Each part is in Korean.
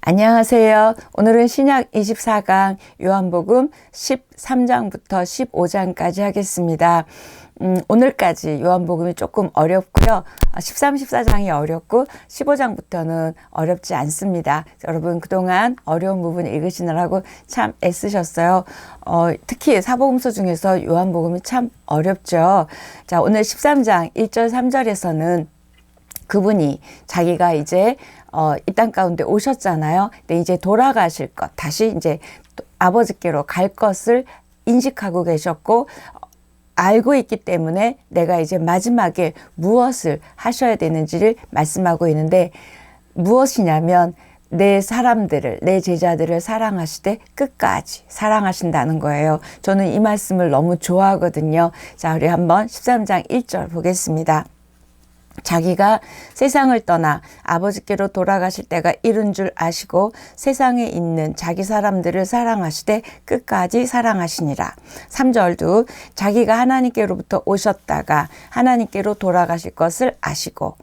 안녕하세요. 오늘은 신약 24강 요한복음 13장부터 15장까지 하겠습니다. 오늘까지 요한복음이 조금 어렵고요. 13, 14장이 어렵고 15장부터는 어렵지 않습니다. 여러분 그동안 어려운 부분 읽으시느라고 참 애쓰셨어요. 특히 사복음서 중에서 요한복음이 참 어렵죠. 자, 오늘 13장 1절 3절에서는 그분이 자기가 이제 이 땅 가운데 오셨잖아요. 근데 이제 돌아가실 것, 다시 이제 아버지께로 갈 것을 인식하고 계셨고 알고 있기 때문에 내가 이제 마지막에 무엇을 하셔야 되는지를 말씀하고 있는데 무엇이냐면 내 사람들을, 내 제자들을 사랑하시되 끝까지 사랑하신다는 거예요. 저는 이 말씀을 너무 좋아하거든요. 자, 우리 한번 13장 1절 보겠습니다. 자기가 세상을 떠나 아버지께로 돌아가실 때가 이른 줄 아시고 세상에 있는 자기 사람들을 사랑하시되 끝까지 사랑하시니라. 3절도 자기가 하나님께로부터 오셨다가 하나님께로 돌아가실 것을 아시고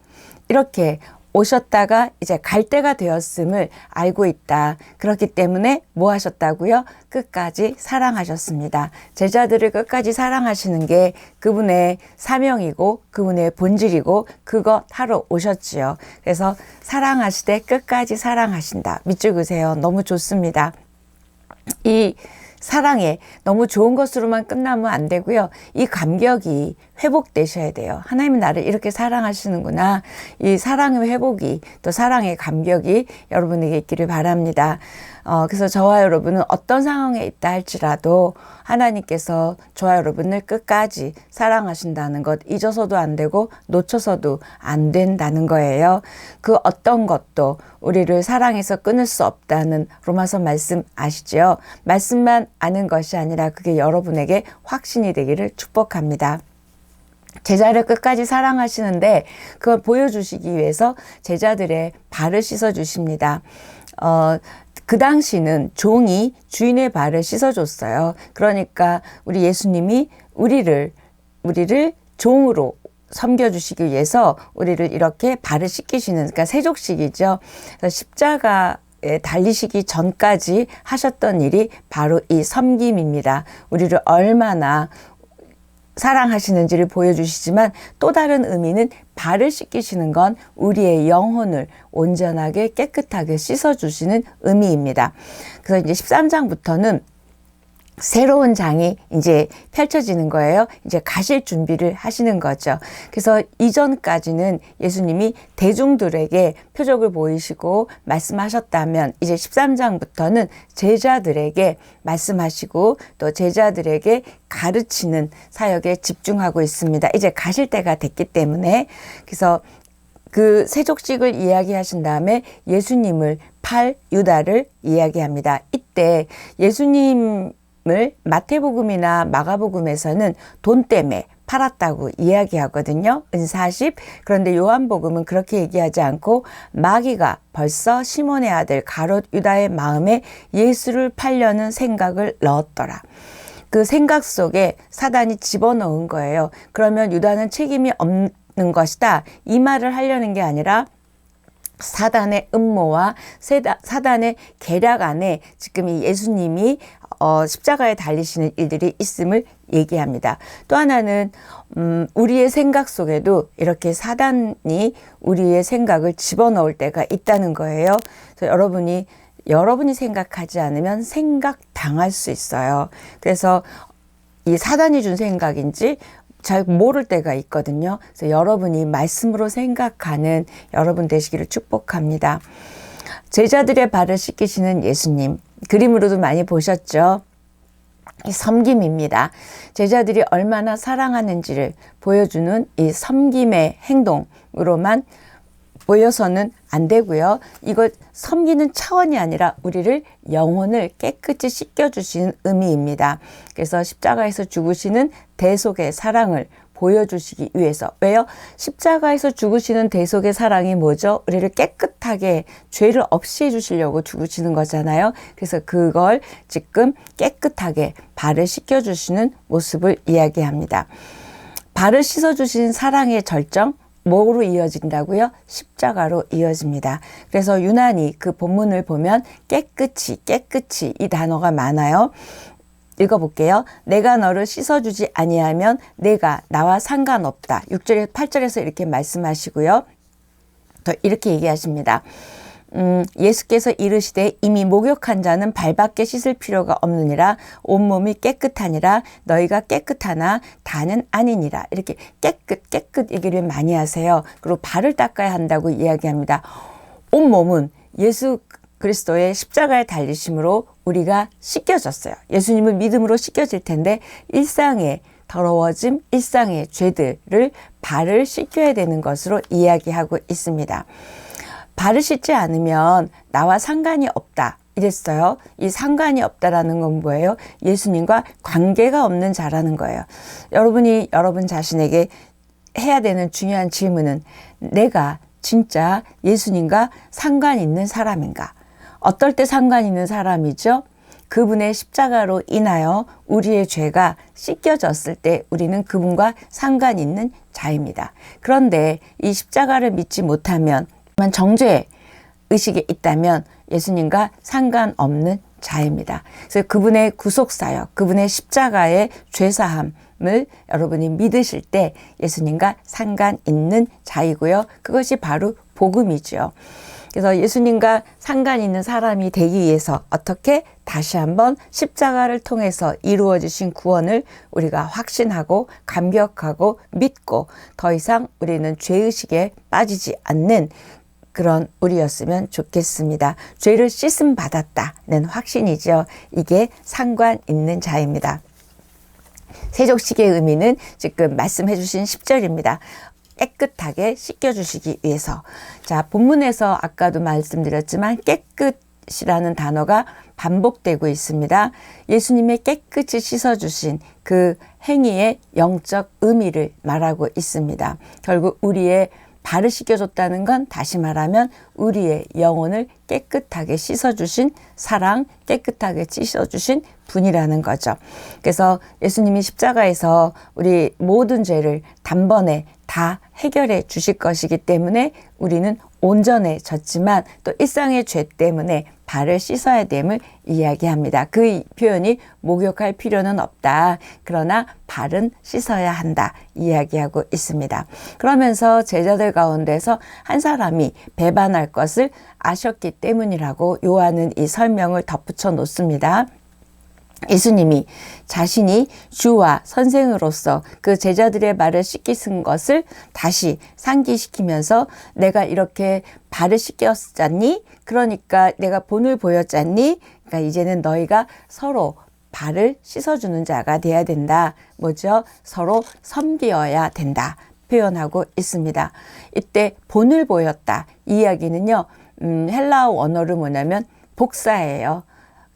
이렇게 오셨다가 이제 갈 때가 되었음을 알고 있다. 그렇기 때문에 뭐 하셨다고요? 끝까지 사랑하셨습니다. 제자들을 끝까지 사랑하시는 게 그분의 사명이고 그분의 본질이고 그것 하러 오셨지요. 그래서 사랑하시되 끝까지 사랑하신다. 밑줄 그으세요. 너무 좋습니다. 이 사랑에 너무 좋은 것으로만 끝나면 안 되고요. 이 감격이 회복되셔야 돼요. 하나님은 나를 이렇게 사랑하시는구나. 이 사랑의 회복이 또 사랑의 감격이 여러분에게 있기를 바랍니다. 그래서 저와 여러분은 어떤 상황에 있다 할지라도 하나님께서 저와 여러분을 끝까지 사랑하신다는 것 잊어서도 안 되고 놓쳐서도 안 된다는 거예요. 그 어떤 것도 우리를 사랑해서 끊을 수 없다는 로마서 말씀 아시죠? 말씀만 아는 것이 아니라 그게 여러분에게 확신이 되기를 축복합니다. 제자를 끝까지 사랑하시는데 그걸 보여주시기 위해서 제자들의 발을 씻어주십니다. 그 당시는 종이 주인의 발을 씻어줬어요. 그러니까 우리 예수님이 우리를 종으로 섬겨주시기 위해서 우리를 이렇게 발을 씻기시는, 그러니까 세족식이죠. 십자가에 달리시기 전까지 하셨던 일이 바로 이 섬김입니다. 우리를 얼마나 사랑하시는지를 보여주시지만 또 다른 의미는 발을 씻기시는 건 우리의 영혼을 온전하게 깨끗하게 씻어주시는 의미입니다. 그래서 이제 13장부터는 새로운 장이 이제 펼쳐지는 거예요. 이제 가실 준비를 하시는 거죠. 그래서 이전까지는 예수님이 대중들에게 표적을 보이시고 말씀하셨다면 이제 13장부터는 제자들에게 말씀하시고 또 제자들에게 가르치는 사역에 집중하고 있습니다. 이제 가실 때가 됐기 때문에 그래서 그 세족식을 이야기하신 다음에 예수님을 팔 유다를 이야기합니다. 이때 예수님을 마태복음이나 마가복음에서는 돈 때문에 팔았다고 이야기하거든요. 은사십. 그런데 요한복음은 그렇게 얘기하지 않고 마귀가 벌써 시몬의 아들 가롯 유다의 마음에 예수를 팔려는 생각을 넣었더라. 그 생각 속에 사단이 집어넣은 거예요. 그러면 유다는 책임이 없는 것이다. 이 말을 하려는 게 아니라 사단의 음모와 사단의 계략 안에 지금 이 예수님이 십자가에 달리시는 일들이 있음을 얘기합니다. 또 하나는 우리의 생각 속에도 이렇게 사단이 우리의 생각을 집어넣을 때가 있다는 거예요. 그래서 여러분이 생각하지 않으면 생각당할 수 있어요. 그래서 이 사단이 준 생각인지 잘 모를 때가 있거든요. 그래서 여러분이 말씀으로 생각하는 여러분 되시기를 축복합니다. 제자들의 발을 씻기시는 예수님, 그림으로도 많이 보셨죠? 이 섬김입니다. 제자들이 얼마나 사랑하는지를 보여주는 이 섬김의 행동으로만 보여서는 안 되고요. 이걸 섬기는 차원이 아니라 우리를 영혼을 깨끗이 씻겨주시는 의미입니다. 그래서 십자가에서 죽으시는 대속의 사랑을 보여주시기 위해서. 왜요? 십자가에서 죽으시는 대속의 사랑이 뭐죠? 우리를 깨끗하게 죄를 없이 해주시려고 죽으시는 거잖아요. 그래서 그걸 지금 깨끗하게 발을 씻겨주시는 모습을 이야기합니다. 발을 씻어주신 사랑의 절정, 뭐로 이어진다고요? 십자가로 이어집니다. 그래서 유난히 그 본문을 보면 깨끗이 이 단어가 많아요. 읽어볼게요. 내가 너를 씻어주지 아니하면 내가 나와 상관없다. 6절에서 8절에서 이렇게 말씀하시고요. 더 이렇게 얘기하십니다. 예수께서 이르시되 이미 목욕한 자는 발밖에 씻을 필요가 없느니라. 온몸이 깨끗하니라. 너희가 깨끗하나 다는 아니니라. 이렇게 깨끗 얘기를 많이 하세요. 그리고 발을 닦아야 한다고 이야기합니다. 온몸은 예수 그리스도의 십자가에 달리심으로 우리가 씻겨졌어요. 예수님은 믿음으로 씻겨질 텐데 일상의 더러워짐, 일상의 죄들을 발을 씻겨야 되는 것으로 이야기하고 있습니다. 발을 씻지 않으면 나와 상관이 없다 이랬어요. 이 상관이 없다라는 건 뭐예요? 예수님과 관계가 없는 자라는 거예요. 여러분이 여러분 자신에게 해야 되는 중요한 질문은 내가 진짜 예수님과 상관 있는 사람인가? 어떨 때 상관 있는 사람이죠? 그분의 십자가로 인하여 우리의 죄가 씻겨졌을 때 우리는 그분과 상관 있는 자입니다. 그런데 이 십자가를 믿지 못하면 정죄 의식이 있다면 예수님과 상관없는 자입니다. 그래서 그분의 구속사역, 그분의 십자가의 죄사함을 여러분이 믿으실 때 예수님과 상관 있는 자이고요. 그것이 바로 복음이죠. 그래서 예수님과 상관 있는 사람이 되기 위해서 어떻게 다시 한번 십자가를 통해서 이루어지신 구원을 우리가 확신하고 감격하고 믿고 더 이상 우리는 죄의식에 빠지지 않는 그런 우리였으면 좋겠습니다. 죄를 씻음 받았다는 확신이죠. 이게 상관 있는 자입니다. 세족식의 의미는 지금 말씀해 주신 10절입니다. 깨끗하게 씻겨주시기 위해서. 자, 본문에서 아까도 말씀드렸지만 깨끗이라는 단어가 반복되고 있습니다. 예수님의 깨끗이 씻어주신 그 행위의 영적 의미를 말하고 있습니다. 결국 우리의 발을 씻겨줬다는 건 다시 말하면 우리의 영혼을 깨끗하게 씻어주신 사랑, 깨끗하게 씻어주신 분이라는 거죠. 그래서 예수님이 십자가에서 우리 모든 죄를 단번에 다 해결해 주실 것이기 때문에 우리는 온전해졌지만 또 일상의 죄 때문에 발을 씻어야 됨을 이야기합니다. 그 표현이 목욕할 필요는 없다. 그러나 발은 씻어야 한다. 이야기하고 있습니다. 그러면서 제자들 가운데서 한 사람이 배반할 것을 아셨기 때문이라고 요한은 이 설명을 덧붙여 놓습니다. 예수님이 자신이 주와 선생으로서 그 제자들의 발을 씻기신 것을 다시 상기시키면서 내가 이렇게 발을 씻겼잖니? 그러니까 내가 본을 보였잖니? 그러니까 이제는 너희가 서로 발을 씻어주는 자가 돼야 된다. 뭐죠? 서로 섬기어야 된다. 표현하고 있습니다. 이때 본을 보였다. 이 이야기는요. 헬라어 원어로 뭐냐면 복사예요.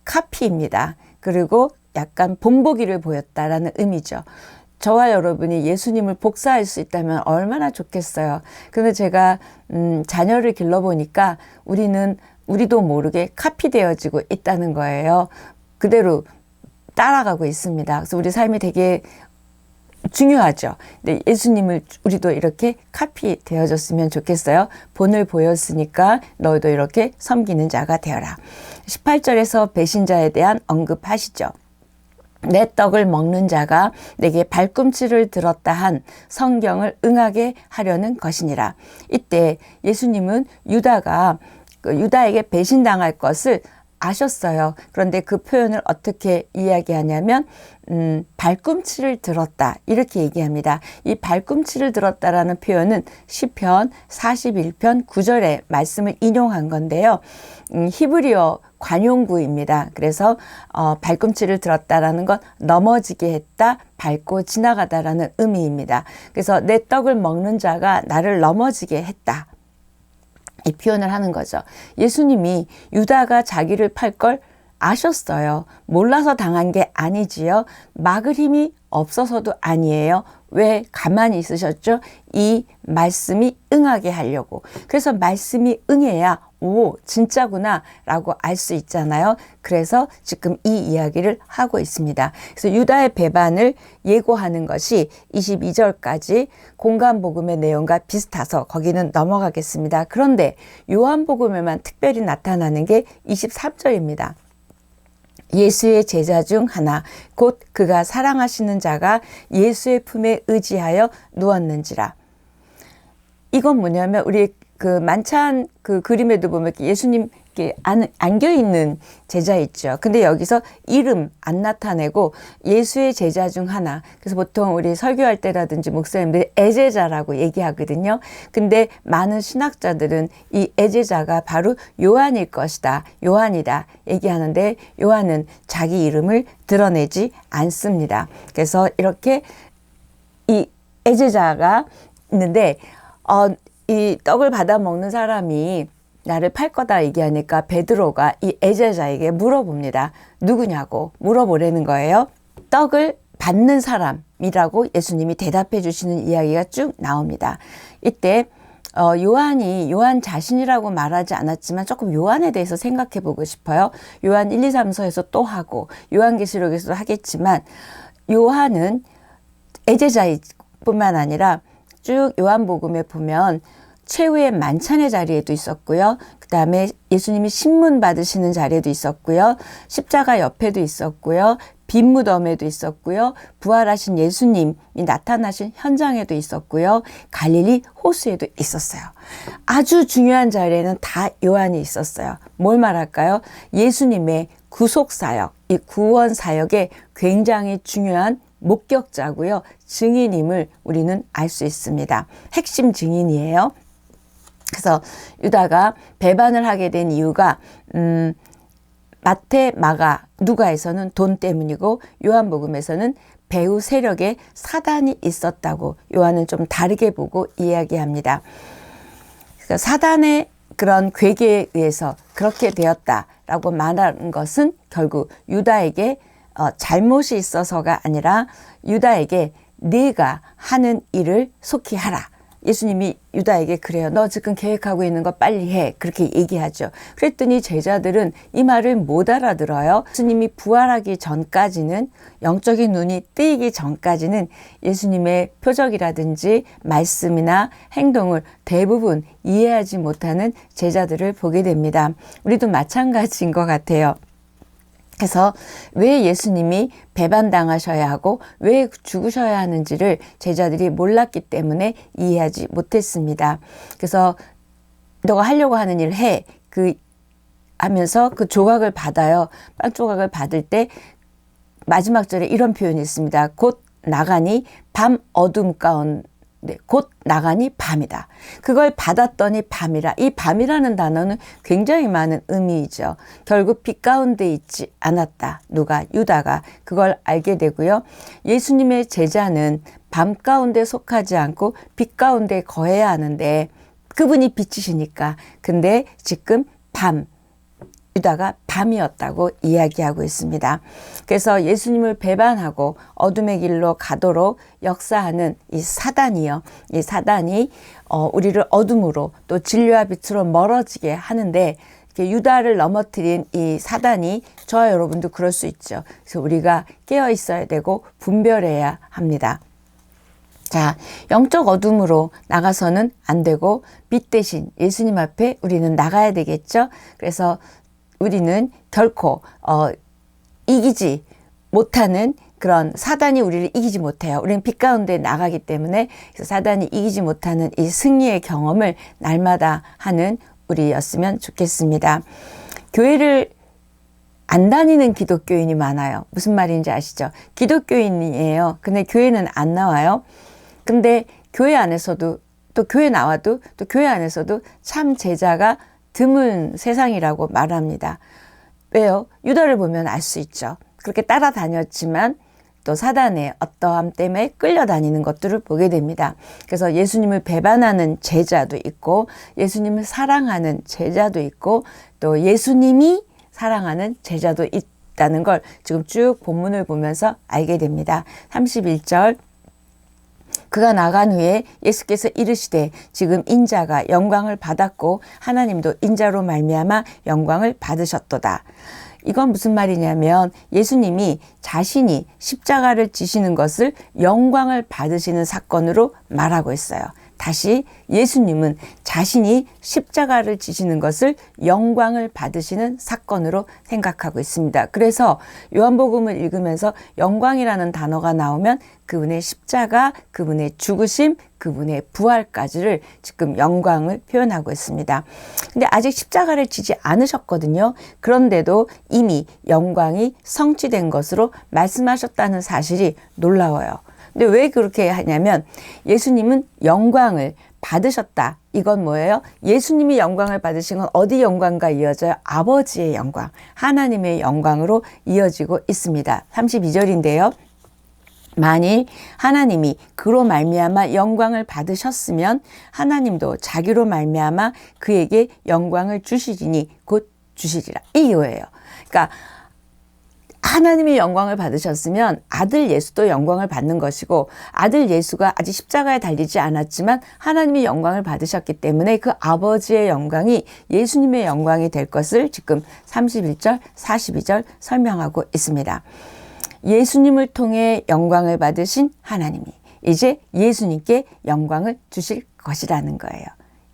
카피입니다. 그리고 약간 본보기를 보였다라는 의미죠. 저와 여러분이 예수님을 복사할 수 있다면 얼마나 좋겠어요. 근데 제가 자녀를 길러보니까 우리도 모르게 카피되어지고 있다는 거예요. 그대로 따라가고 있습니다. 그래서 우리 삶이 되게 중요하죠. 근데 예수님을 우리도 이렇게 카피되어졌으면 좋겠어요. 본을 보였으니까 너희도 이렇게 섬기는 자가 되어라. 18절에서 배신자에 대한 언급하시죠. 내 떡을 먹는 자가 내게 발꿈치를 들었다 한 성경을 응하게 하려는 것이니라. 이때 예수님은 유다에게 배신당할 것을 아셨어요. 그런데 그 표현을 어떻게 이야기하냐면 발꿈치를 들었다 이렇게 얘기합니다. 이 발꿈치를 들었다라는 표현은 시편 41편 9절의 말씀을 인용한 건데요. 히브리어 관용구입니다. 그래서 발꿈치를 들었다라는 건 넘어지게 했다, 밟고 지나가다라는 의미입니다. 그래서 내 떡을 먹는 자가 나를 넘어지게 했다. 이 표현을 하는 거죠. 예수님이 유다가 자기를 팔 걸 아셨어요. 몰라서 당한 게 아니지요. 막을 힘이 없어서도 아니에요. 왜 가만히 있으셨죠? 이 말씀이 응하게 하려고. 그래서 말씀이 응해야 오, 진짜구나 라고 알 수 있잖아요. 그래서 지금 이 이야기를 하고 있습니다. 그래서 유다의 배반을 예고하는 것이 22절까지 공간복음의 내용과 비슷해서 거기는 넘어가겠습니다. 그런데 요한복음에만 특별히 나타나는 게 23절입니다. 예수의 제자 중 하나 곧 그가 사랑하시는 자가 예수의 품에 의지하여 누웠는지라. 이건 뭐냐면 우리 그 만찬 그 그림에도 보면 예수님 이렇게 안겨 있는 제자 있죠. 근데 여기서 이름 안 나타내고 예수의 제자 중 하나. 그래서 보통 우리 설교할 때라든지 목사님들이 애제자라고 얘기하거든요. 근데 많은 신학자들은 이 애제자가 바로 요한일 것이다. 요한이다 얘기하는데 요한은 자기 이름을 드러내지 않습니다. 그래서 이렇게 이 애제자가 있는데 이 떡을 받아 먹는 사람이 나를 팔 거다 얘기하니까 베드로가 이 애제자에게 물어봅니다. 누구냐고 물어보라는 거예요. 떡을 받는 사람이라고 예수님이 대답해 주시는 이야기가 쭉 나옵니다. 이때 요한 자신이라고 말하지 않았지만 조금 요한에 대해서 생각해 보고 싶어요. 요한 1, 2, 3서에서 또 하고 요한계시록에서도 하겠지만 요한은 애제자일 뿐만 아니라 쭉 요한복음에 보면 최후의 만찬의 자리에도 있었고요. 그 다음에 예수님이 신문 받으시는 자리에도 있었고요. 십자가 옆에도 있었고요. 빈 무덤에도 있었고요. 부활하신 예수님이 나타나신 현장에도 있었고요. 갈릴리 호수에도 있었어요. 아주 중요한 자리에는 다 요한이 있었어요. 뭘 말할까요? 예수님의 구속사역, 이 구원사역에 굉장히 중요한 목격자고요. 증인임을 우리는 알 수 있습니다. 핵심 증인이에요. 그래서 유다가 배반을 하게 된 이유가 마태, 마가, 누가에서는 돈 때문이고 요한복음에서는 배후 세력에 사단이 있었다고 요한은 좀 다르게 보고 이야기합니다. 그러니까 사단의 그런 괴계에 의해서 그렇게 되었다라고 말하는 것은 결국 유다에게 잘못이 있어서가 아니라 유다에게 네가 하는 일을 속히 하라. 예수님이 유다에게 그래요. 너 지금 계획하고 있는 거 빨리 해. 그렇게 얘기하죠. 그랬더니 제자들은 이 말을 못 알아들어요. 예수님이 부활하기 전까지는 영적인 눈이 뜨이기 전까지는 예수님의 표적이라든지 말씀이나 행동을 대부분 이해하지 못하는 제자들을 보게 됩니다. 우리도 마찬가지인 것 같아요. 그래서 왜 예수님이 배반당하셔야 하고 왜 죽으셔야 하는지를 제자들이 몰랐기 때문에 이해하지 못했습니다. 그래서 너가 하려고 하는 일을 해. 하면서 그 조각을 받아요. 빵 조각을 받을 때 마지막 절에 이런 표현이 있습니다. 곧 나가니 밤 어둠 가운데 곧 나가니 밤이다. 그걸 받았더니 밤이라. 이 밤이라는 단어는 굉장히 많은 의미이죠. 결국 빛 가운데 있지 않았다. 누가? 유다가 그걸 알게 되고요. 예수님의 제자는 밤 가운데 속하지 않고 빛 가운데 거해야 하는데 그분이 빛이시니까. 근데 지금 유다가 밤이었다고 이야기하고 있습니다. 그래서 예수님을 배반하고 어둠의 길로 가도록 역사하는 이 사단이요. 이 사단이 우리를 어둠으로 또 진리와 빛으로 멀어지게 하는데 유다를 넘어뜨린 이 사단이 저와 여러분도 그럴 수 있죠. 그래서 우리가 깨어 있어야 되고 분별해야 합니다. 자, 영적 어둠으로 나가서는 안 되고 빛 대신 예수님 앞에 우리는 나가야 되겠죠. 그래서 우리는 결코 이기지 못하는 그런 사단이 우리를 이기지 못해요. 우리는 빛 가운데 나가기 때문에 사단이 이기지 못하는 이 승리의 경험을 날마다 하는 우리였으면 좋겠습니다. 교회를 안 다니는 기독교인이 많아요. 무슨 말인지 아시죠? 기독교인이에요. 근데 교회는 안 나와요. 근데 교회 안에서도 또 교회 나와도 또 교회 안에서도 참 제자가 드문 세상이라고 말합니다. 왜요? 유다를 보면 알 수 있죠. 그렇게 따라다녔지만 또 사단의 어떠함 때문에 끌려다니는 것들을 보게 됩니다. 그래서 예수님을 배반하는 제자도 있고 예수님을 사랑하는 제자도 있고 또 예수님이 사랑하는 제자도 있다는 걸 지금 쭉 본문을 보면서 알게 됩니다. 31절 그가 나간 후에 예수께서 이르시되 지금 인자가 영광을 받았고 하나님도 인자로 말미암아 영광을 받으셨도다. 이건 무슨 말이냐면 예수님이 자신이 십자가를 지시는 것을 영광을 받으시는 사건으로 말하고 있어요. 다시 예수님은 자신이 십자가를 지시는 것을 영광을 받으시는 사건으로 생각하고 있습니다. 그래서 요한복음을 읽으면서 영광이라는 단어가 나오면 그분의 십자가, 그분의 죽으심, 그분의 부활까지를 지금 영광을 표현하고 있습니다. 근데 아직 십자가를 지지 않으셨거든요. 그런데도 이미 영광이 성취된 것으로 말씀하셨다는 사실이 놀라워요. 근데 왜 그렇게 하냐면 예수님은 영광을 받으셨다. 이건 뭐예요? 예수님이 영광을 받으신 건 어디 영광과 이어져요? 아버지의 영광, 하나님의 영광으로 이어지고 있습니다. 32절인데요. 만일 하나님이 그로 말미암아 영광을 받으셨으면 하나님도 자기로 말미암아 그에게 영광을 주시리니 곧 주시리라. 이거예요. 그러니까 하나님이 영광을 받으셨으면 아들 예수도 영광을 받는 것이고 아들 예수가 아직 십자가에 달리지 않았지만 하나님이 영광을 받으셨기 때문에 그 아버지의 영광이 예수님의 영광이 될 것을 지금 31절, 42절 설명하고 있습니다. 예수님을 통해 영광을 받으신 하나님이 이제 예수님께 영광을 주실 것이라는 거예요.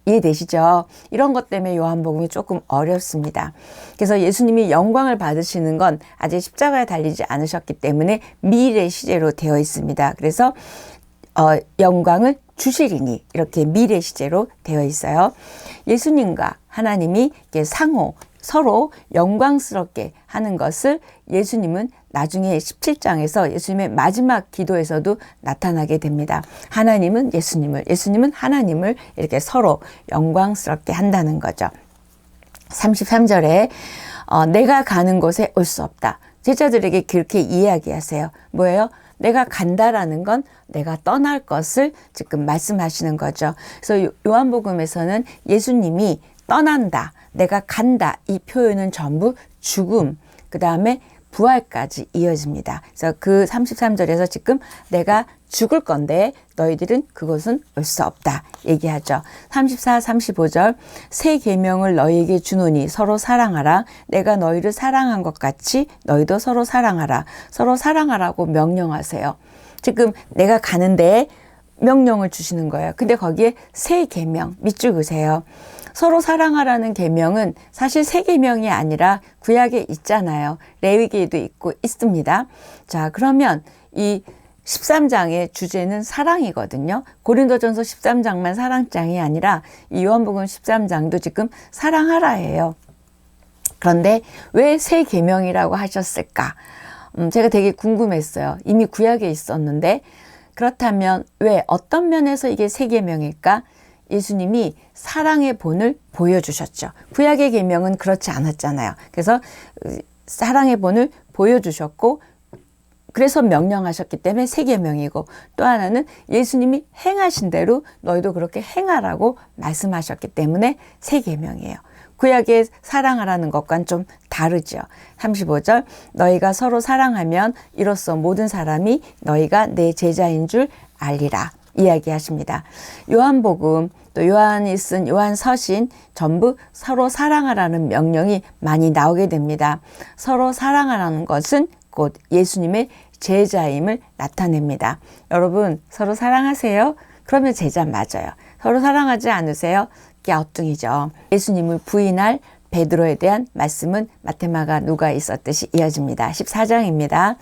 이해되시죠? 이런 것 때문에 요한복음이 조금 어렵습니다. 그래서 예수님이 영광을 받으시는 건 아직 십자가에 달리지 않으셨기 때문에 미래 시제로 되어 있습니다. 그래서 영광을 주시리니 이렇게 미래 시제로 되어 있어요. 예수님과 하나님이 상호 서로 영광스럽게 하는 것을 예수님은 나중에 17장에서 예수님의 마지막 기도에서도 나타나게 됩니다. 하나님은 예수님을, 예수님은 하나님을 이렇게 서로 영광스럽게 한다는 거죠. 33절에 내가 가는 곳에 올 수 없다. 제자들에게 그렇게 이야기하세요. 뭐예요? 내가 간다라는 건 내가 떠날 것을 지금 말씀하시는 거죠. 그래서 요한복음에서는 예수님이 떠난다, 내가 간다 이 표현은 전부 죽음, 그 다음에 부활까지 이어집니다. 그래서 그 33절에서 지금 내가 죽을 건데 너희들은 그곳은 올 수 없다 얘기하죠. 34, 35절 새 계명을 너희에게 주노니 서로 사랑하라. 내가 너희를 사랑한 것 같이 너희도 서로 사랑하라. 서로 사랑하라고 명령하세요. 지금 내가 가는데 명령을 주시는 거예요. 근데 거기에 새 계명 밑줄 그으세요. 서로 사랑하라는 계명은 사실 새 계명이 아니라 구약에 있잖아요. 레위기에도 있고 있습니다. 자, 그러면 이 13장의 주제는 사랑이거든요. 고린도전서 13장만 사랑장이 아니라 이 요한복음 13장도 지금 사랑하라예요. 그런데 왜 새 계명이라고 하셨을까? 제가 되게 궁금했어요. 이미 구약에 있었는데 그렇다면 왜 어떤 면에서 이게 새 계명일까? 예수님이 사랑의 본을 보여주셨죠. 구약의 계명은 그렇지 않았잖아요. 그래서 사랑의 본을 보여주셨고 그래서 명령하셨기 때문에 새 계명이고 또 하나는 예수님이 행하신 대로 너희도 그렇게 행하라고 말씀하셨기 때문에 새 계명이에요. 구약의 사랑하라는 것과는 좀 다르죠. 35절 너희가 서로 사랑하면 이로써 모든 사람이 너희가 내 제자인 줄 알리라. 이야기하십니다. 요한복음 또 요한이 쓴 요한서신 전부 서로 사랑하라는 명령이 많이 나오게 됩니다. 서로 사랑하라는 것은 곧 예수님의 제자임을 나타냅니다. 여러분 서로 사랑하세요? 그러면 제자 맞아요. 서로 사랑하지 않으세요? 갸우뚱이죠. 예수님을 부인할 베드로에 대한 말씀은 마테마가 누가 있었듯이 이어집니다. 14장입니다.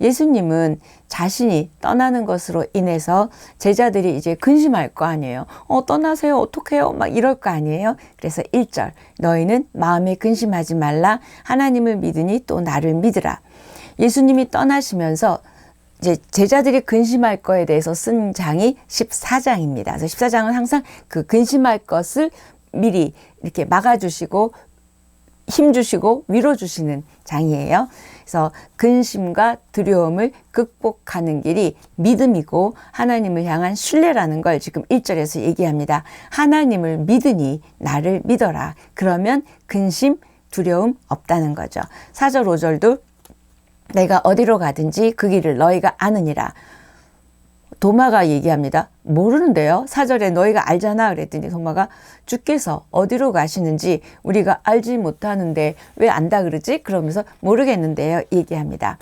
예수님은 자신이 떠나는 것으로 인해서 제자들이 이제 근심할 거 아니에요. 떠나세요. 어떡해요? 막 이럴 거 아니에요. 그래서 1절 너희는 마음에 근심하지 말라. 하나님을 믿으니 또 나를 믿으라. 예수님이 떠나시면서 이제 제자들이 근심할 거에 대해서 쓴 장이 14장입니다. 그래서 14장은 항상 그 근심할 것을 미리 이렇게 막아주시고 힘주시고 위로주시는 장이에요. 그래서 근심과 두려움을 극복하는 길이 믿음이고 하나님을 향한 신뢰라는 걸 지금 1절에서 얘기합니다. 하나님을 믿으니 나를 믿어라. 그러면 근심, 두려움 없다는 거죠. 4절, 5절도 내가 어디로 가든지 그 길을 너희가 아느니라. 도마가 얘기합니다. 모르는데요. 4절에 너희가 알잖아 그랬더니 도마가 주께서 어디로 가시는지 우리가 알지 못하는데 왜 안다 그러지? 그러면서 모르겠는데요. 얘기합니다.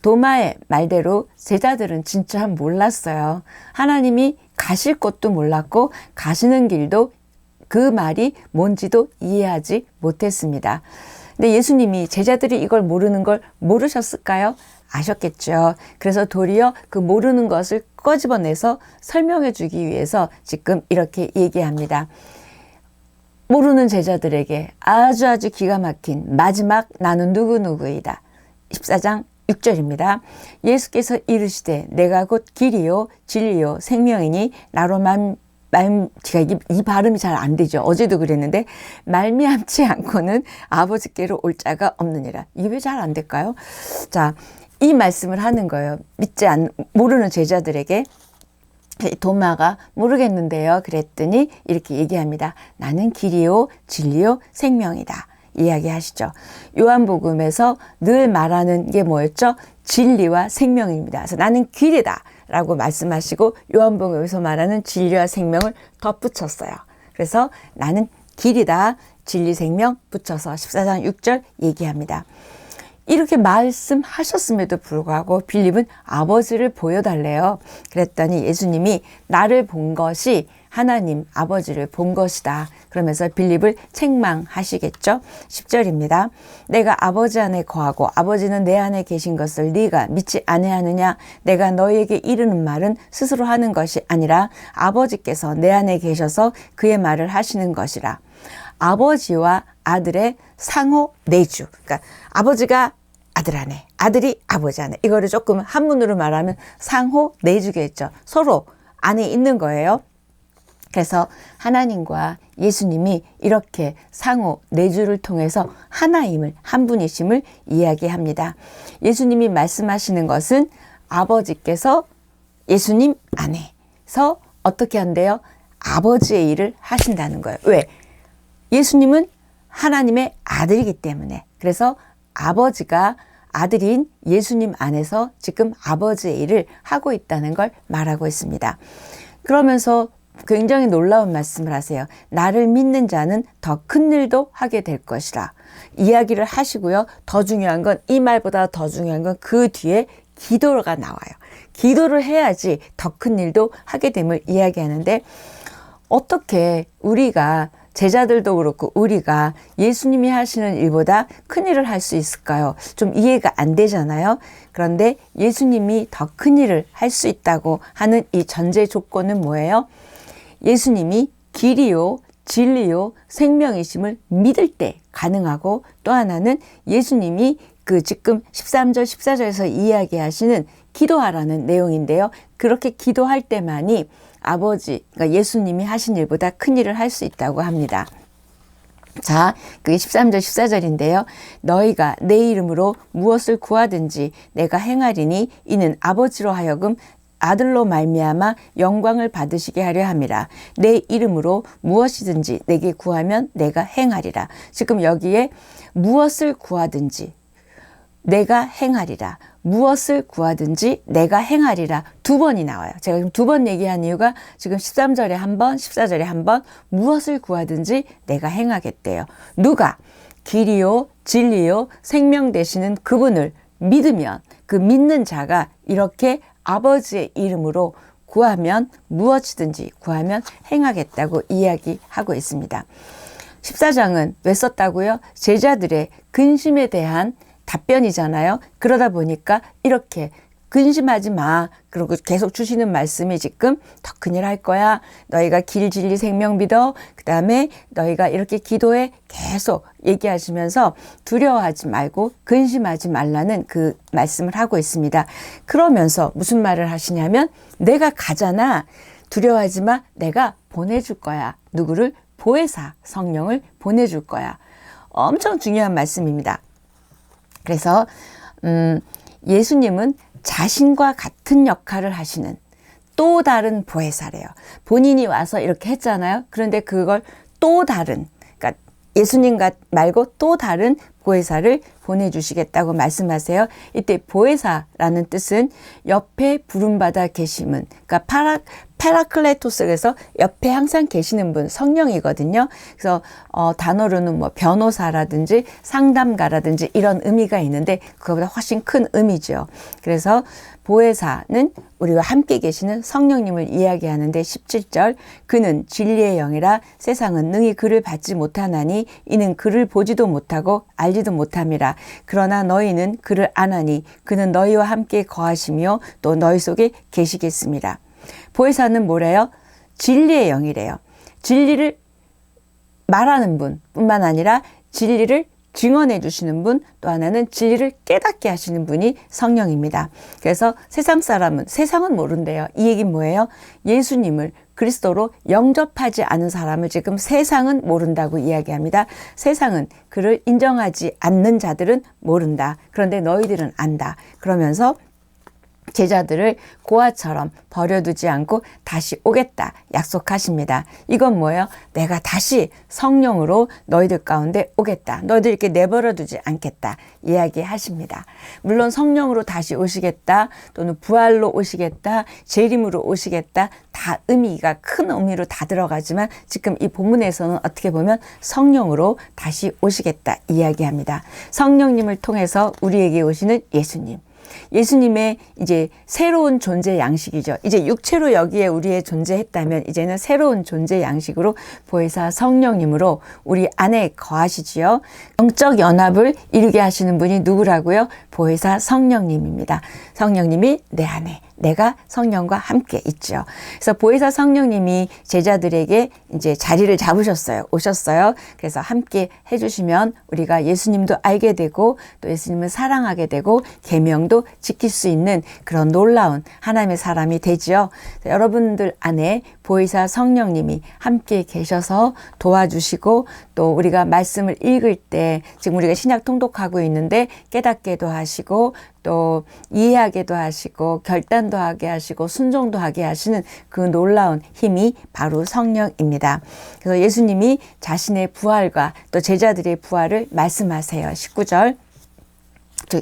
도마의 말대로 제자들은 진짜 몰랐어요. 하나님이 가실 곳도 몰랐고 가시는 길도 그 말이 뭔지도 이해하지 못했습니다. 근데 예수님이 제자들이 이걸 모르는 걸 모르셨을까요? 아셨겠죠. 그래서 도리어 그 모르는 것을 꺼집어내서 설명해 주기 위해서 지금 이렇게 얘기합니다. 모르는 제자들에게 아주 기가 막힌 마지막 나는 누구누구이다. 14장 6절입니다. 예수께서 이르시되 내가 곧 길이요 진리요 생명이니 나로만 제가 이 발음이 잘 안 되죠. 어제도 그랬는데 말미암지 않고는 아버지께로 올 자가 없느니라. 이게 왜 잘 안 될까요? 자, 이 말씀을 하는 거예요. 모르는 제자들에게. 도마가 모르겠는데요. 그랬더니 이렇게 얘기합니다. 나는 길이요 진리요 생명이다. 이야기하시죠. 요한복음에서 늘 말하는 게 뭐였죠? 진리와 생명입니다. 그래서 나는 길이다 라고 말씀하시고 요한복음에서 말하는 진리와 생명을 덧붙였어요. 그래서 나는 길이다, 진리, 생명 붙여서 14장 6절 얘기합니다. 이렇게 말씀하셨음에도 불구하고 빌립은 아버지를 보여달래요. 그랬더니 예수님이 나를 본 것이 하나님 아버지를 본 것이다. 그러면서 빌립을 책망하시겠죠. 10절입니다. 내가 아버지 안에 거하고 아버지는 내 안에 계신 것을 네가 믿지 아니하느냐. 내가 너희에게 이르는 말은 스스로 하는 것이 아니라 아버지께서 내 안에 계셔서 그의 말을 하시는 것이라. 아버지와 아들의 상호 내주. 그러니까 아버지가 아들 안에, 아들이 아버지 안에. 이거를 조금 한문으로 말하면 상호 내주겠죠. 서로 안에 있는 거예요. 그래서 하나님과 예수님이 이렇게 상호 내주를 통해서 하나임을, 한 분이심을 이야기합니다. 예수님이 말씀하시는 것은 아버지께서 예수님 안에서 어떻게 한대요? 아버지의 일을 하신다는 거예요. 왜? 예수님은 하나님의 아들이기 때문에. 그래서 아버지가 아들인 예수님 안에서 지금 아버지의 일을 하고 있다는 걸 말하고 있습니다. 그러면서 굉장히 놀라운 말씀을 하세요. 나를 믿는 자는 더 큰 일도 하게 될 것이라. 이야기를 하시고요. 더 중요한 건, 이 말보다 더 중요한 건 그 뒤에 기도가 나와요. 기도를 해야지 더 큰 일도 하게 됨을 이야기하는데, 어떻게 우리가 제자들도 그렇고 우리가 예수님이 하시는 일보다 큰 일을 할 수 있을까요? 좀 이해가 안 되잖아요. 그런데 예수님이 더 큰 일을 할 수 있다고 하는 이 전제 조건은 뭐예요? 예수님이 길이요, 진리요, 생명이심을 믿을 때 가능하고, 또 하나는 예수님이 그 지금 13절, 14절에서 이야기하시는 기도하라는 내용인데요. 그렇게 기도할 때만이 아버지, 그러니까 예수님이 하신 일보다 큰 일을 할 수 있다고 합니다. 자, 그게 13절, 14절인데요. 너희가 내 이름으로 무엇을 구하든지 내가 행하리니 이는 아버지로 하여금 아들로 말미암아 영광을 받으시게 하려 함이라. 내 이름으로 무엇이든지 내게 구하면 내가 행하리라. 지금 여기에 무엇을 구하든지 내가 행하리라. 무엇을 구하든지 내가 행하리라. 두 번이 나와요. 제가 지금 두 번 얘기한 이유가 지금 13절에 한 번, 14절에 한 번 무엇을 구하든지 내가 행하겠대요. 누가? 길이요, 진리요, 생명 되시는 그분을 믿으면, 그 믿는 자가 이렇게 아버지의 이름으로 구하면, 무엇이든지 구하면 행하겠다고 이야기하고 있습니다. 14장은 왜 썼다고요? 제자들의 근심에 대한 답변이잖아요. 그러다 보니까 이렇게 근심하지 마. 그리고 계속 주시는 말씀이 지금 더 큰일 할 거야. 너희가 길, 진리, 생명 믿어. 그 다음에 너희가 이렇게 기도해. 계속 얘기하시면서 두려워하지 말고 근심하지 말라는 그 말씀을 하고 있습니다. 그러면서 무슨 말을 하시냐면, 내가 가잖아. 두려워하지 마. 내가 보내줄 거야. 누구를? 보혜사 성령을 보내줄 거야. 엄청 중요한 말씀입니다. 그래서 예수님은 자신과 같은 역할을 하시는 또 다른 보혜사래요. 본인이 와서 이렇게 했잖아요. 그런데 그걸 또 다른, 그러니까 예수님 말고 또 다른 보혜사를 보내주시겠다고 말씀하세요. 이때 보혜사라는 뜻은 옆에 부름받아 계심은, 그러니까 파라클레토스에서 옆에 항상 계시는 분, 성령이거든요. 그래서 단어로는 뭐 변호사라든지 상담가라든지 이런 의미가 있는데 그거보다 훨씬 큰 의미죠. 그래서 보혜사는 우리와 함께 계시는 성령님을 이야기하는데 17절, 그는 진리의 영이라 세상은 능히 그를 받지 못하나니 이는 그를 보지도 못하고 알지도 못함이라. 그러나 너희는 그를 아나니 그는 너희와 함께 거하시며 또 너희 속에 계시겠습니다. 보혜사는 뭐래요? 진리의 영이래요. 진리를 말하는 분 뿐만 아니라 진리를 증언해 주시는 분, 또 하나는 진리를 깨닫게 하시는 분이 성령입니다. 그래서 세상 사람은, 세상은 모른대요. 이 얘기는 뭐예요? 예수님을 그리스도로 영접하지 않은 사람을 지금 세상은 모른다고 이야기합니다. 세상은 그를 인정하지 않는 자들은 모른다. 그런데 너희들은 안다. 그러면서 제자들을 고아처럼 버려두지 않고 다시 오겠다 약속하십니다. 이건 뭐예요? 내가 다시 성령으로 너희들 가운데 오겠다. 너희들 이렇게 내버려두지 않겠다 이야기하십니다. 물론 성령으로 다시 오시겠다, 또는 부활로 오시겠다, 재림으로 오시겠다, 다 의미가 큰 의미로 다 들어가지만 지금 이 본문에서는 어떻게 보면 성령으로 다시 오시겠다 이야기합니다. 성령님을 통해서 우리에게 오시는 예수님. 예수님의 이제 새로운 존재 양식이죠. 이제 육체로 여기에 우리의 존재했다면 이제는 새로운 존재 양식으로 보혜사 성령님으로 우리 안에 거하시지요. 영적 연합을 이루게 하시는 분이 누구라고요? 보혜사 성령님입니다. 성령님이 내 안에, 내가 성령과 함께 있죠. 그래서 보혜사 성령님이 제자들에게 이제 자리를 잡으셨어요. 오셨어요. 그래서 함께 해주시면 우리가 예수님도 알게 되고 또 예수님을 사랑하게 되고 계명도 지킬 수 있는 그런 놀라운 하나님의 사람이 되지요. 여러분들 안에 보혜사 성령님이 함께 계셔서 도와주시고 또 우리가 말씀을 읽을 때 지금 우리가 신약 통독하고 있는데 깨닫게도 하시고 또 이해하게도 하시고 결단도 하게 하시고 순종도 하게 하시는 그 놀라운 힘이 바로 성령입니다. 그래서 예수님이 자신의 부활과 또 제자들의 부활을 말씀하세요. 19절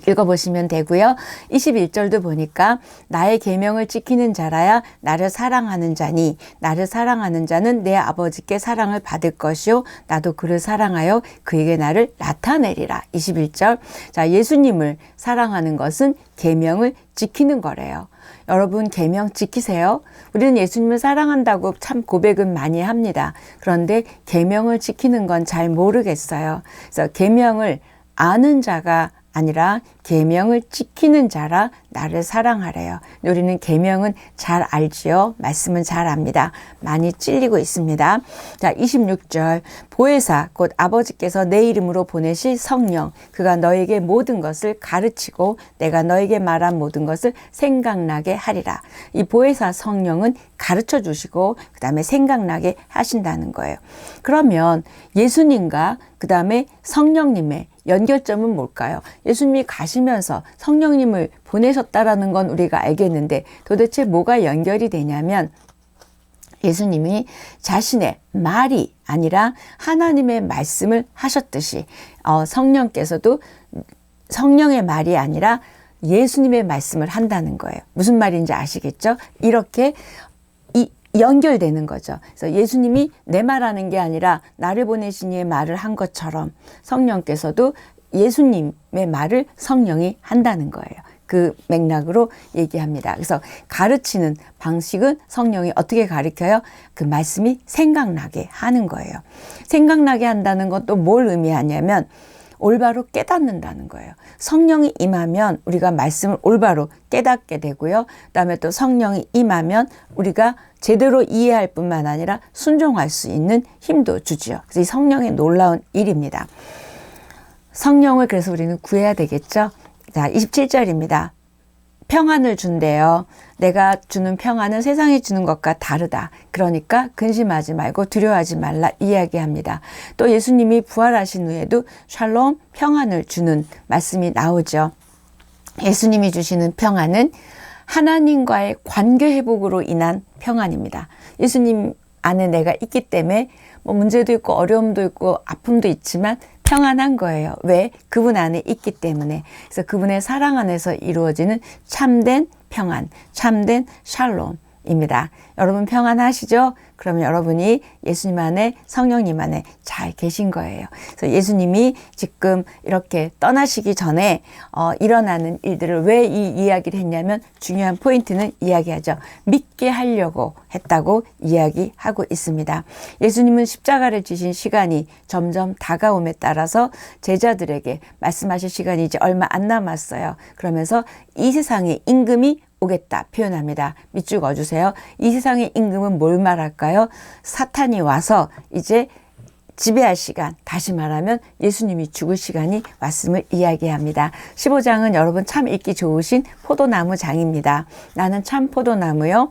읽어보시면 되고요. 21절도 보니까 나의 계명을 지키는 자라야 나를 사랑하는 자니 나를 사랑하는 자는 내 아버지께 사랑을 받을 것이요 나도 그를 사랑하여 그에게 나를 나타내리라. 21절. 자, 예수님을 사랑하는 것은 계명을 지키는 거래요. 여러분 계명 지키세요? 우리는 예수님을 사랑한다고 참 고백은 많이 합니다. 그런데 계명을 지키는 건 잘 모르겠어요. 그래서 계명을 아는 자가 아니라 계명을 지키는 자라 나를 사랑하래요. 우리는 계명은 잘 알지요. 말씀은 잘 압니다. 많이 찔리고 있습니다. 자, 26절. 보혜사 곧 아버지께서 내 이름으로 보내실 성령 그가 너에게 모든 것을 가르치고 내가 너에게 말한 모든 것을 생각나게 하리라. 이 보혜사 성령은 가르쳐 주시고 그 다음에 생각나게 하신다는 거예요. 그러면 예수님과 그 다음에 성령님의 연결점은 뭘까요? 예수님이 가시면서 성령님을 보내셨다라는 건 우리가 알겠는데 도대체 뭐가 연결이 되냐면 예수님이 자신의 말이 아니라 하나님의 말씀을 하셨듯이 성령께서도 성령의 말이 아니라 예수님의 말씀을 한다는 거예요. 무슨 말인지 아시겠죠? 이렇게 연결되는 거죠. 그래서 예수님이 내 말하는 게 아니라 나를 보내신 이의 말을 한 것처럼 성령께서도 예수님의 말을 성령이 한다는 거예요. 그 맥락으로 얘기합니다. 그래서 가르치는 방식은 성령이 어떻게 가르쳐요? 그 말씀이 생각나게 하는 거예요. 생각나게 한다는 건 또 뭘 의미하냐면 올바로 깨닫는다는 거예요. 성령이 임하면 우리가 말씀을 올바로 깨닫게 되고요. 그다음에 또 성령이 임하면 우리가 제대로 이해할 뿐만 아니라 순종할 수 있는 힘도 주지요. 그래서 이 성령의 놀라운 일입니다. 성령을 그래서 우리는 구해야 되겠죠. 자, 27절입니다. 평안을 준대요. 내가 주는 평안은 세상이 주는 것과 다르다. 그러니까 근심하지 말고 두려워하지 말라 이야기합니다. 또 예수님이 부활하신 후에도 샬롬 평안을 주는 말씀이 나오죠. 예수님이 주시는 평안은 하나님과의 관계 회복으로 인한 평안입니다. 예수님 안에 내가 있기 때문에 뭐 문제도 있고 어려움도 있고 아픔도 있지만 평안한 거예요. 왜? 그분 안에 있기 때문에. 그래서 그분의 사랑 안에서 이루어지는 참된 평안, 참된 샬롬입니다. 여러분 평안하시죠? 그러면 여러분이 예수님 안에, 성령님 안에 잘 계신 거예요. 그래서 예수님이 지금 이렇게 떠나시기 전에 일어나는 일들을 왜 이 이야기를 했냐면 중요한 포인트는 이야기하죠. 믿게 하려고 했다고 이야기하고 있습니다. 예수님은 십자가를 지신 시간이 점점 다가옴에 따라서 제자들에게 말씀하실 시간이 이제 얼마 안 남았어요. 그러면서 이 세상의 임금이 오겠다 표현합니다. 밑줄 그어주세요. 이 세상의 임금은 뭘 말할까요? 사탄이 와서 이제 지배할 시간, 다시 말하면 예수님이 죽을 시간이 왔음을 이야기합니다. 15장은 여러분 참 읽기 좋으신 포도나무 장입니다. 나는 참 포도나무요.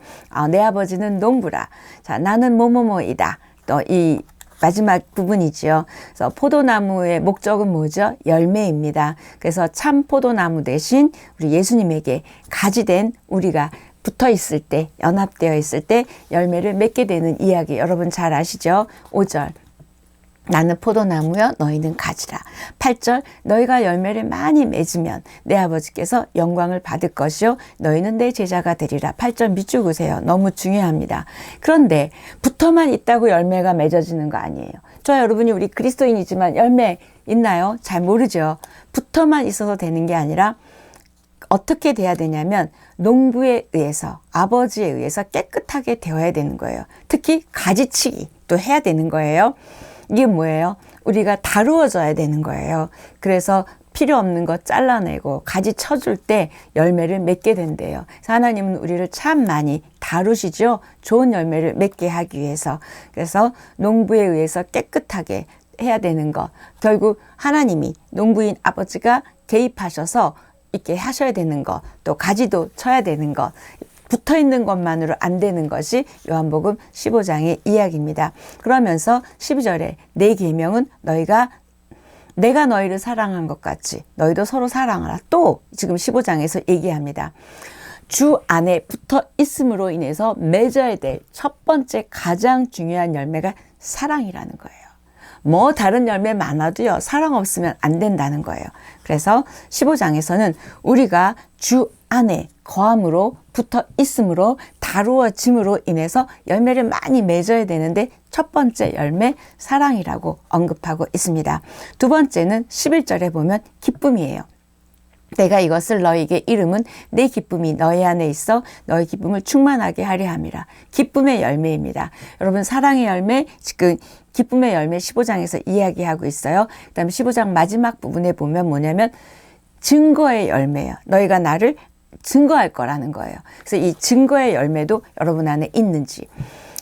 내 아버지는 농부라. 자, 나는 뭐뭐뭐이다. 또 이 마지막 부분이지요. 그래서 포도나무의 목적은 뭐죠? 열매입니다. 그래서 참 포도나무 대신 우리 예수님에게 가지된 우리가 붙어 있을 때, 연합되어 있을 때 열매를 맺게 되는 이야기 여러분 잘 아시죠? 5절. 나는 포도나무여 너희는 가지라. 8절 너희가 열매를 많이 맺으면 내 아버지께서 영광을 받을 것이요 너희는 내 제자가 되리라. 8절 밑줄 그으세요. 너무 중요합니다. 그런데 붙어만 있다고 열매가 맺어지는 거 아니에요. 저 여러분이 우리 그리스도인이지만 열매 있나요? 잘 모르죠. 붙어만 있어서 되는 게 아니라 어떻게 돼야 되냐면 농부에 의해서 아버지에 의해서 깨끗하게 되어야 되는 거예요. 특히 가지치기 또 해야 되는 거예요. 이게 뭐예요? 우리가 다루어져야 되는 거예요. 그래서 필요 없는 거 잘라내고 가지 쳐줄 때 열매를 맺게 된대요. 그래서 하나님은 우리를 참 많이 다루시죠. 좋은 열매를 맺게 하기 위해서. 그래서 농부에 의해서 깨끗하게 해야 되는 거. 결국 하나님이 농부인 아버지가 개입하셔서 이렇게 하셔야 되는 거. 또 가지도 쳐야 되는 거. 붙어있는 것만으로 안 되는 것이 요한복음 15장의 이야기입니다. 그러면서 12절에 내 계명은 너희가 내가 너희를 사랑한 것 같이 너희도 서로 사랑하라. 또 지금 15장에서 얘기합니다. 주 안에 붙어 있음으로 인해서 맺어야 될 첫 번째 가장 중요한 열매가 사랑이라는 거예요. 뭐 다른 열매 많아도요. 사랑 없으면 안 된다는 거예요. 그래서 15장에서는 우리가 주 안에 거함으로 붙어 있음으로 다루어짐으로 인해서 열매를 많이 맺어야 되는데 첫 번째 열매 사랑이라고 언급하고 있습니다. 두 번째는 11절에 보면 기쁨이에요. 내가 이것을 너희에게 이름은 내 기쁨이 너희 안에 있어 너희 기쁨을 충만하게 하려 함이라. 기쁨의 열매입니다. 여러분 사랑의 열매 지금 기쁨의 열매 15장에서 이야기하고 있어요. 그 다음에 15장 마지막 부분에 보면 뭐냐면 증거의 열매예요. 너희가 나를 증거할 거라는 거예요. 그래서 이 증거의 열매도 여러분 안에 있는지.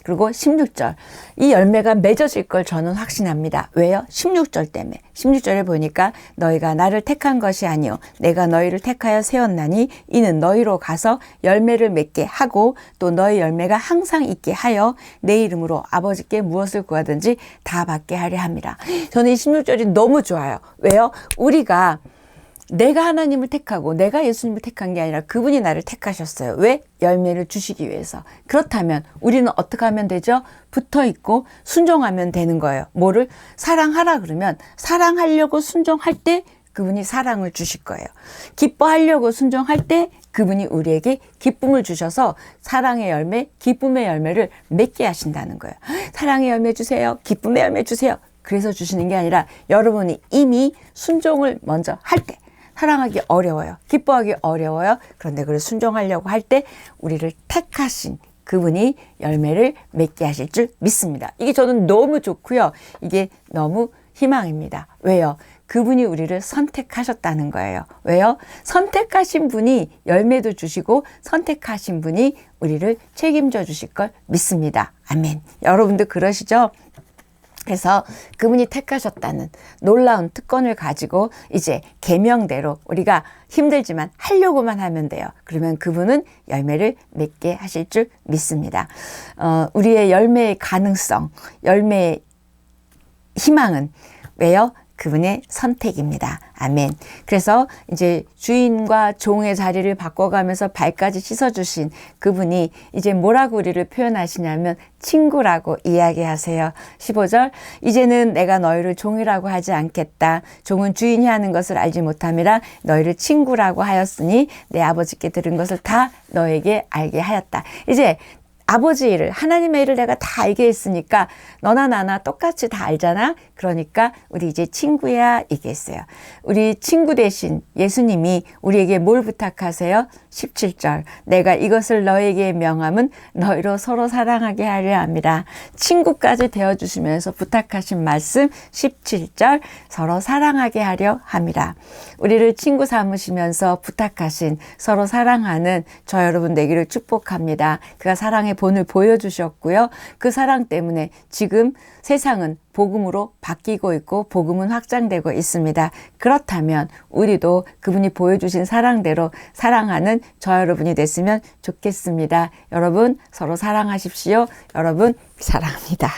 그리고 16절. 이 열매가 맺어질 걸 저는 확신합니다. 왜요? 16절 때문에. 16절에 보니까 너희가 나를 택한 것이 아니요 내가 너희를 택하여 세웠나니 이는 너희로 가서 열매를 맺게 하고 또 너희 열매가 항상 있게 하여 내 이름으로 아버지께 무엇을 구하든지 다 받게 하려 함이라. 저는 이 16절이 너무 좋아요. 왜요? 우리가 내가 하나님을 택하고 내가 예수님을 택한 게 아니라 그분이 나를 택하셨어요. 왜? 열매를 주시기 위해서. 그렇다면 우리는 어떻게 하면 되죠? 붙어있고 순종하면 되는 거예요. 뭐를? 사랑하라 그러면 사랑하려고 순종할 때 그분이 사랑을 주실 거예요. 기뻐하려고 순종할 때 그분이 우리에게 기쁨을 주셔서 사랑의 열매, 기쁨의 열매를 맺게 하신다는 거예요. 사랑의 열매 주세요. 기쁨의 열매 주세요. 그래서 주시는 게 아니라 여러분이 이미 순종을 먼저 할 때 사랑하기 어려워요. 기뻐하기 어려워요. 그런데 그걸 순종하려고 할 때 우리를 택하신 그분이 열매를 맺게 하실 줄 믿습니다. 이게 저는 너무 좋고요. 이게 너무 희망입니다. 왜요? 그분이 우리를 선택하셨다는 거예요. 왜요? 선택하신 분이 열매도 주시고 선택하신 분이 우리를 책임져 주실 걸 믿습니다. 아멘. 여러분도 그러시죠? 그래서 그분이 택하셨다는 놀라운 특권을 가지고 이제 계명대로 우리가 힘들지만 하려고만 하면 돼요. 그러면 그분은 열매를 맺게 하실 줄 믿습니다. 우리의 열매의 가능성, 열매의 희망은 왜요? 그분의 선택입니다. 아멘. 그래서 이제 주인과 종의 자리를 바꿔가면서 발까지 씻어주신 그분이 이제 뭐라고 우리를 표현하시냐면 친구라고 이야기하세요. 15절, 이제는 내가 너희를 종이라고 하지 않겠다. 종은 주인이 하는 것을 알지 못함이라 너희를 친구라고 하였으니 내 아버지께 들은 것을 다 너에게 알게 하였다. 이제 아버지 일을, 하나님의 일을 내가 다 알게 했으니까 너나 나나 똑같이 다 알잖아. 그러니까 우리 이제 친구야 이게 있어요. 우리 친구 대신 예수님이 우리에게 뭘 부탁하세요? 17절, 내가 이것을 너에게 명함은 너희로 서로 사랑하게 하려 함이라. 친구까지 되어주시면서 부탁하신 말씀 17절, 서로 사랑하게 하려 함이라. 우리를 친구 삼으시면서 부탁하신 서로 사랑하는 저 여러분 되기를 축복합니다. 그가 사랑의 본을 보여주셨고요. 그 사랑 때문에 지금 세상은 복음으로 바뀌고 있고 복음은 확장되고 있습니다. 그렇다면 우리도 그분이 보여주신 사랑대로 사랑하는 저 여러분이 됐으면 좋겠습니다. 여러분 서로 사랑하십시오. 여러분 사랑합니다.